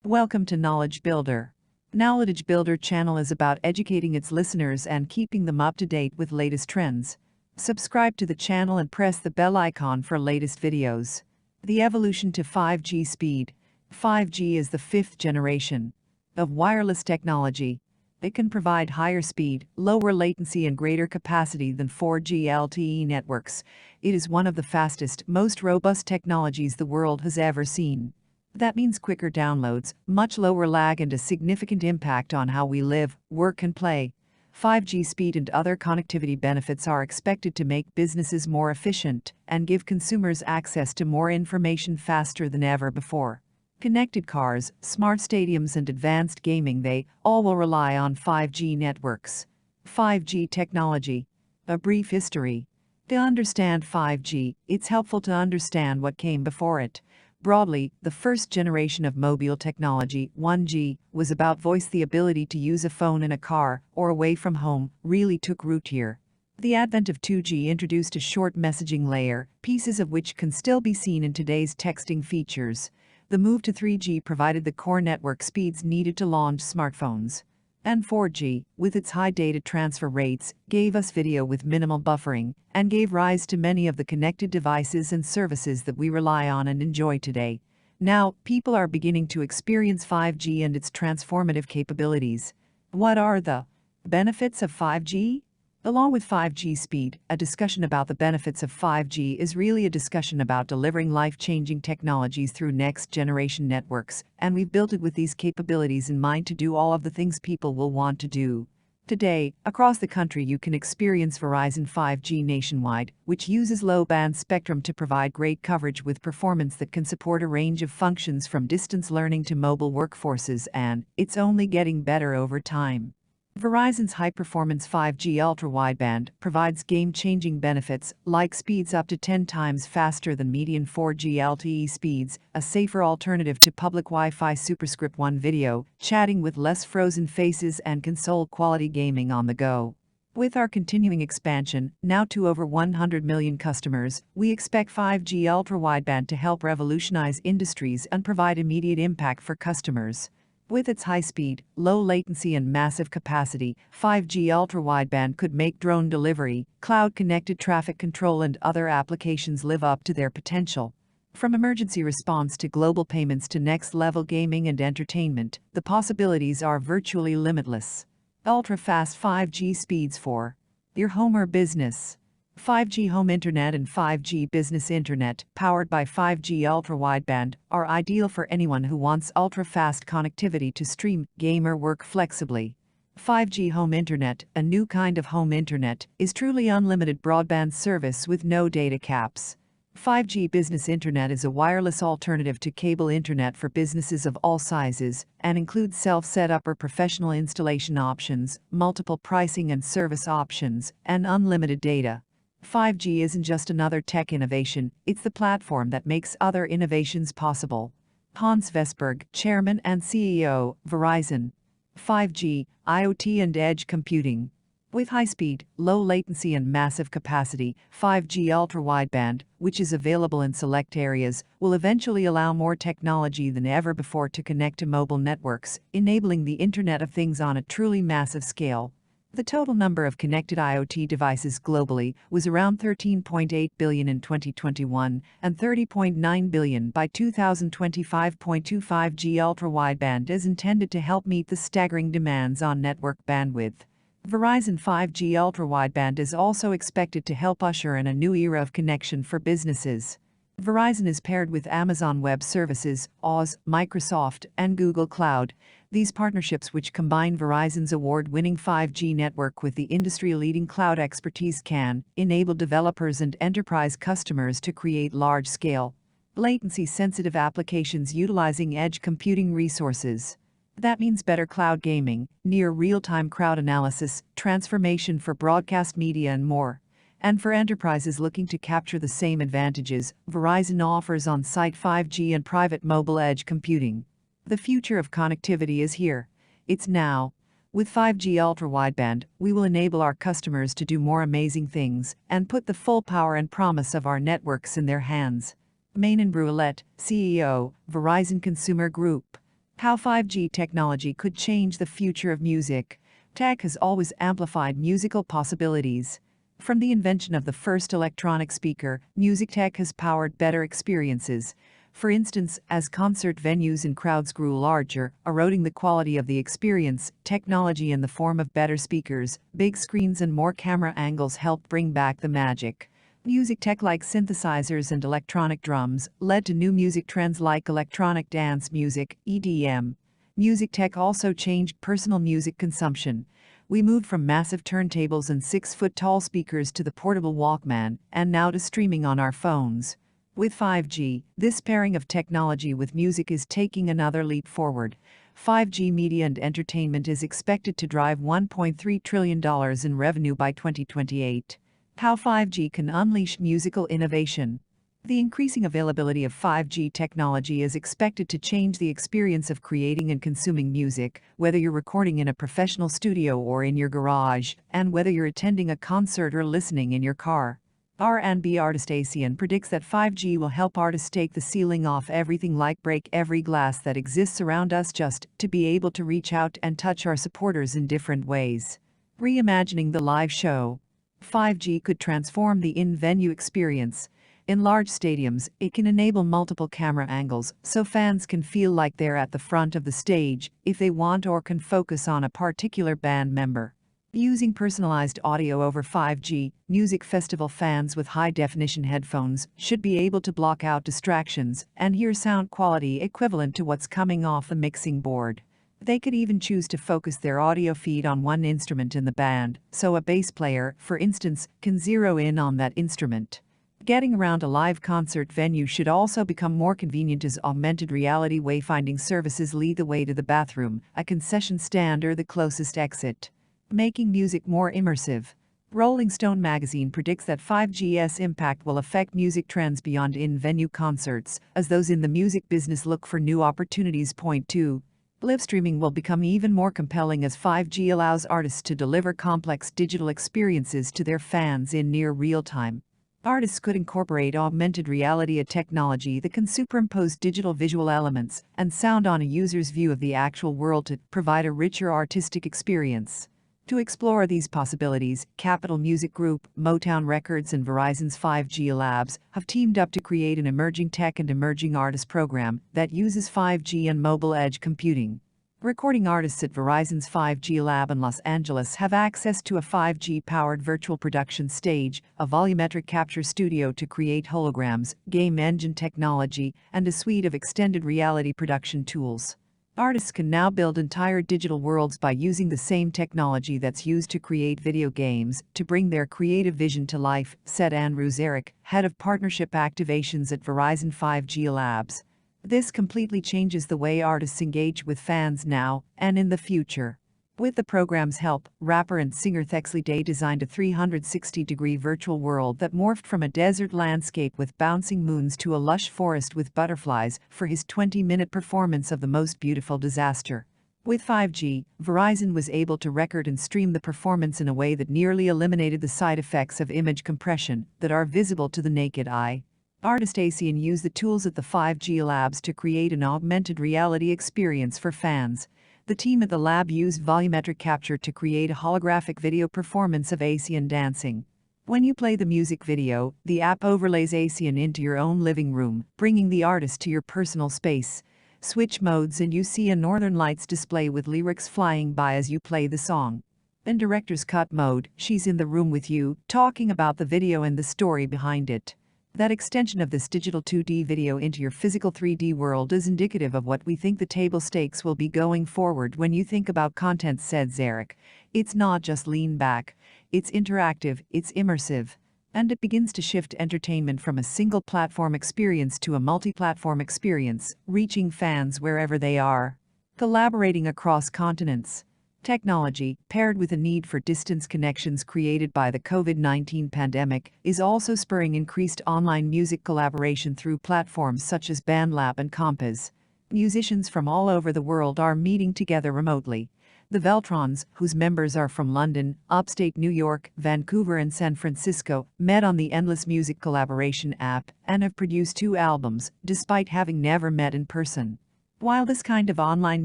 Welcome to Knowledge Builder. Knowledge Builder channel is about educating its listeners and keeping them up to date with latest trends. Subscribe to the channel and press the bell icon for latest videos. The evolution to 5G speed. 5G is the fifth generation of wireless technology. It can provide higher speed, lower latency and greater capacity than 4G LTE networks. It is one of the fastest, most robust technologies the world has ever seen. That means quicker downloads, much lower lag and a significant impact on how we live, work and play. 5G speed and other connectivity benefits are expected to make businesses more efficient and give consumers access to more information faster than ever before. Connected cars, smart stadiums and advanced gaming, they all will rely on 5G networks. 5G technology. A brief history. To understand 5G, it's helpful to understand what came before it. Broadly, the first generation of mobile technology, 1G, was about voice. The ability to use a phone in a car or away from home really took root here. The advent of 2G introduced a short messaging layer, pieces of which can still be seen in today's texting features. The move to 3G provided the core network speeds needed to launch smartphones. And 4G, with its high data transfer rates, gave us video with minimal buffering, and gave rise to many of the connected devices and services that we rely on and enjoy today. Now, people are beginning to experience 5G and its transformative capabilities. What are the benefits of 5G? Along with 5G speed, a discussion about the benefits of 5G is really a discussion about delivering life-changing technologies through next-generation networks, and we've built it with these capabilities in mind to do all of the things people will want to do. Today, across the country you can experience Verizon 5G nationwide, which uses low-band spectrum to provide great coverage with performance that can support a range of functions from distance learning to mobile workforces, and it's only getting better over time. Verizon's high-performance 5G ultra-wideband provides game-changing benefits like speeds up to 10 times faster than median 4G LTE speeds, a safer alternative to public Wi-Fi Superscript 1 video, chatting with less frozen faces and console-quality gaming on the go. With our continuing expansion, now to over 100 million customers, we expect 5G ultra-wideband to help revolutionize industries and provide immediate impact for customers. With its high speed, low latency and massive capacity, 5G ultra-wideband could make drone delivery, cloud-connected traffic control and other applications live up to their potential. From emergency response to global payments to next-level gaming and entertainment, the possibilities are virtually limitless. Ultra-fast 5G speeds for your home or business. 5G home internet and 5G business internet, powered by 5G ultra-wideband, are ideal for anyone who wants ultra-fast connectivity to stream, game or work flexibly. 5G home internet, a new kind of home internet, is truly unlimited broadband service with no data caps. 5G business internet is a wireless alternative to cable internet for businesses of all sizes, and includes self-setup or professional installation options, multiple pricing and service options, and unlimited data. 5G isn't just another tech innovation, it's the platform that makes other innovations possible. Hans Vestberg, Chairman and CEO, Verizon. 5G, IoT and edge computing. With high speed, low latency and massive capacity, 5G ultra-wideband, which is available in select areas, will eventually allow more technology than ever before to connect to mobile networks, enabling the Internet of Things on a truly massive scale. The total number of connected IoT devices globally was around 13.8 billion in 2021 and 30.9 billion by 2025. 5G ultra-wideband is intended to help meet the staggering demands on network bandwidth. Verizon 5G ultra-wideband is also expected to help usher in a new era of connection for businesses. Verizon is paired with Amazon Web Services, Oz, Microsoft, and Google Cloud. These partnerships, which combine Verizon's award-winning 5G network with the industry-leading cloud expertise, can enable developers and enterprise customers to create large-scale, latency-sensitive applications utilizing edge computing resources. That means better cloud gaming, near real-time crowd analysis, transformation for broadcast media and more. And for enterprises looking to capture the same advantages, Verizon offers on-site 5G and private mobile edge computing. The future of connectivity is here. It's now. With 5G ultra-wideband, we will enable our customers to do more amazing things and put the full power and promise of our networks in their hands. Mainin Bruillet, CEO, Verizon Consumer Group. How 5G technology could change the future of music. Tech has always amplified musical possibilities. From the invention of the first electronic speaker, music tech has powered better experiences. For instance, as concert venues and crowds grew larger, eroding the quality of the experience, technology in the form of better speakers, big screens and more camera angles helped bring back the magic. Music tech like synthesizers and electronic drums led to new music trends like electronic dance music, EDM. Music tech also changed personal music consumption. We moved from massive turntables and 6-foot-tall speakers to the portable Walkman, and now to streaming on our phones. With 5G, this pairing of technology with music is taking another leap forward. 5G media and entertainment is expected to drive $1.3 trillion in revenue by 2028. How 5G can unleash musical innovation. The increasing availability of 5G technology is expected to change the experience of creating and consuming music, whether you're recording in a professional studio or in your garage, and whether you're attending a concert or listening in your car. R&B artist ASEAN predicts that 5G will help artists take the ceiling off everything, like break every glass that exists around us, just to be able to reach out and touch our supporters in different ways. Reimagining the live show. 5G could transform the in-venue experience. In large stadiums, it can enable multiple camera angles, so fans can feel like they're at the front of the stage if they want, or can focus on a particular band member. Using personalized audio over 5G, music festival fans with high-definition headphones should be able to block out distractions and hear sound quality equivalent to what's coming off the mixing board. They could even choose to focus their audio feed on one instrument in the band, so a bass player, for instance, can zero in on that instrument. Getting around a live concert venue should also become more convenient as augmented reality wayfinding services lead the way to the bathroom, a concession stand, or the closest exit. Making music more immersive. Rolling Stone magazine predicts that 5G's impact will affect music trends beyond in-venue concerts, as those in the music business look for new opportunities. Point 2. Live streaming will become even more compelling as 5G allows artists to deliver complex digital experiences to their fans in near real time. Artists could incorporate augmented reality, a technology that can superimpose digital visual elements and sound on a user's view of the actual world to provide a richer artistic experience. To explore these possibilities, Capitol Music Group, Motown Records, and Verizon's 5G Labs have teamed up to create an emerging tech and emerging artist program that uses 5G and mobile edge computing. Recording artists at Verizon's 5G Lab in Los Angeles have access to a 5G-powered virtual production stage, a volumetric capture studio to create holograms, game engine technology, and a suite of extended reality production tools. Artists can now build entire digital worlds by using the same technology that's used to create video games to bring their creative vision to life, said Ann Ruzerick, head of partnership activations at Verizon 5G Labs. This completely changes the way artists engage with fans now and in the future. With the program's help, rapper and singer Thexley Day designed a 360-degree virtual world that morphed from a desert landscape with bouncing moons to a lush forest with butterflies for his 20-minute performance of The Most Beautiful Disaster. With 5G, Verizon was able to record and stream the performance in a way that nearly eliminated the side effects of image compression that are visible to the naked eye. Artist ASEAN used the tools at the 5G Labs to create an augmented reality experience for fans. The team at the lab used volumetric capture to create a holographic video performance of ASEAN dancing. When you play the music video, the app overlays ASEAN into your own living room, bringing the artist to your personal space. Switch modes and you see a Northern Lights display with lyrics flying by as you play the song. In director's cut mode, she's in the room with you, talking about the video and the story behind it. That extension of this digital 2D video into your physical 3D world is indicative of what we think the table stakes will be going forward when you think about content, said Zarek. It's not just lean back, it's interactive, it's immersive. And it begins to shift entertainment from a single platform experience to a multi-platform experience, reaching fans wherever they are. Collaborating across continents. Technology, paired with a need for distance connections created by the COVID-19 pandemic, is also spurring increased online music collaboration through platforms such as BandLab and Compass. Musicians from all over the world are meeting together remotely. The Veltrons, whose members are from London, upstate New York, Vancouver, and San Francisco, met on the Endless Music Collaboration app and have produced 2 albums, despite having never met in person. While this kind of online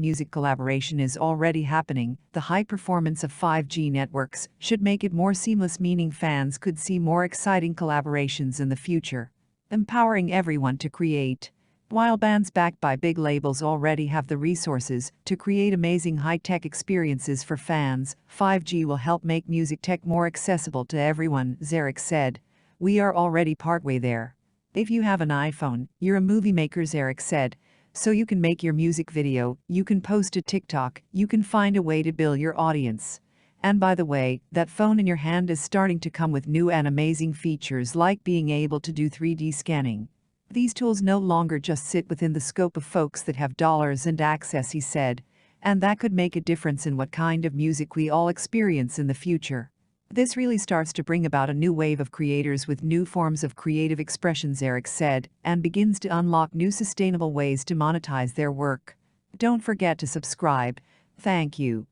music collaboration is already happening, the high performance of 5G networks should make it more seamless, meaning fans could see more exciting collaborations in the future, empowering everyone to create. While bands backed by big labels already have the resources to create amazing high-tech experiences for fans, 5G will help make music tech more accessible to everyone, Zarek said. We are already partway there. If you have an iPhone, you're a movie maker, Zarek said. So you can make your music video, you can post to TikTok, you can find a way to build your audience. And by the way, that phone in your hand is starting to come with new and amazing features like being able to do 3D scanning. These tools no longer just sit within the scope of folks that have dollars and access, he said, and that could make a difference in what kind of music we all experience in the future. This really starts to bring about a new wave of creators with new forms of creative expressions, Eric said, and begins to unlock new sustainable ways to monetize their work. Don't forget to subscribe. Thank you.